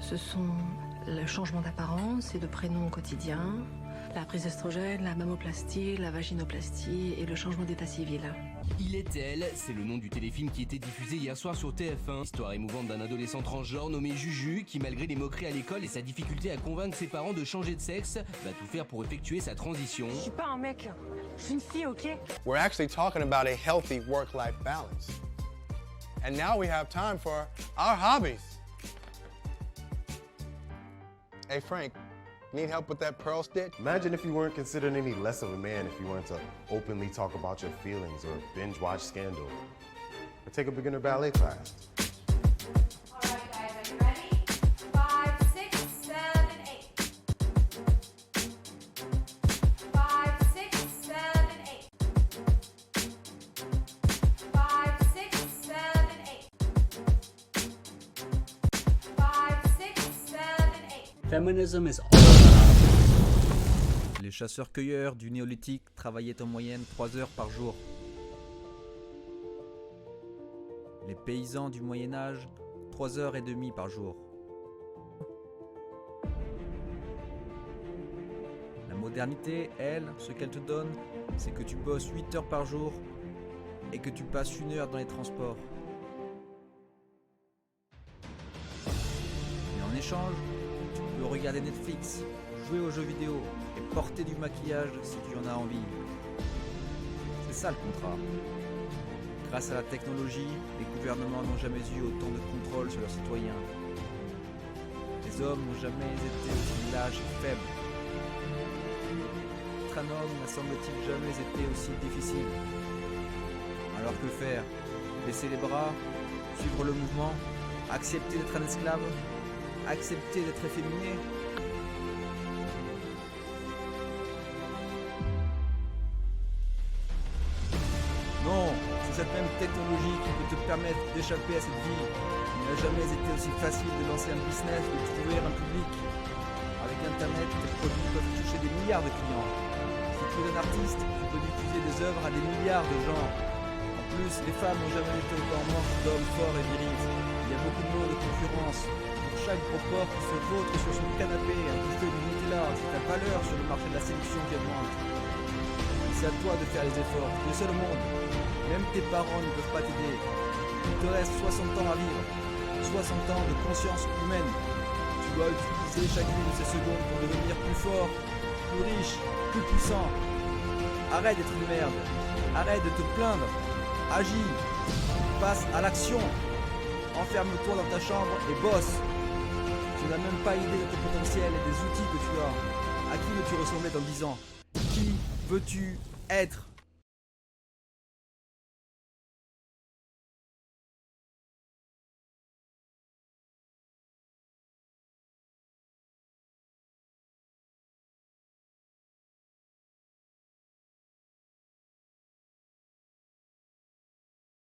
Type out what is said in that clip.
Ce sont le changement d'apparence et de prénom au quotidien, la prise d'estrogène, la mammoplastie, la vaginoplastie et le changement d'état civil. Il est elle, c'est le nom du téléfilm qui était diffusé hier soir sur TF1. Histoire émouvante d'un adolescent transgenre nommé Juju qui, malgré les moqueries à l'école et sa difficulté à convaincre ses parents de changer de sexe, va tout faire pour effectuer sa transition. Je suis pas un mec, je suis une fille, ok? We're actually talking about a healthy work-life balance. And now we have time for our hobbies. Hey Frank, need help with that pearl stitch? Imagine if you weren't considered any less of a man if you weren't to openly talk about your feelings or binge watch Scandal or take a beginner ballet class. All right, guys, are you ready? 5, 6, 7, 8. 5, 6, 7, 8. 5, 6, 7, 8. 5, 6, 7, 8. Feminism is Les chasseurs-cueilleurs du néolithique travaillaient en moyenne 3 heures par jour. Les paysans du Moyen-Âge, 3 heures et demie par jour. La modernité, elle, ce qu'elle te donne, c'est que tu bosses 8 heures par jour et que tu passes 1 heure dans les transports. Et en échange, tu peux regarder Netflix, jouer aux jeux vidéo et porter du maquillage si tu en as envie. C'est ça le contrat. Grâce à la technologie, les gouvernements n'ont jamais eu autant de contrôle sur leurs citoyens. Les hommes n'ont jamais été aussi lâches et faibles. Être un homme n'a semble-t-il jamais été aussi difficile. Alors que faire? Baisser les bras? Suivre le mouvement? Accepter d'être un esclave? Accepter d'être efféminé? Non, c'est cette même technologie qui peut te permettre d'échapper à cette vie. Il n'a jamais été aussi facile de lancer un business, de trouver un public. Avec Internet, tes produits peuvent toucher des milliards de clients. Si tu es un artiste, tu peux diffuser des œuvres à des milliards de gens. En plus, les femmes n'ont jamais été autant en manque d'hommes forts et virils. Il y a beaucoup moins de concurrence. Pour chaque gros porc qui se vautre sur son canapé, un buffet de Nutella, c'est ta valeur sur le marché de la séduction qui augmente. C'est à toi de faire les efforts, tu es seul au monde. Même tes parents ne peuvent pas t'aider. Il te reste 60 ans à vivre. 60 ans de conscience humaine. Tu dois utiliser chacune de ces secondes pour devenir plus fort, plus riche, plus puissant. Arrête d'être une merde. Arrête de te plaindre. Agis. Passe à l'action. Enferme-toi dans ta chambre et bosse. Tu n'as même pas idée de ton potentiel et des outils que tu as. À qui veux-tu ressembler dans 10 ans? Qui veux-tu être?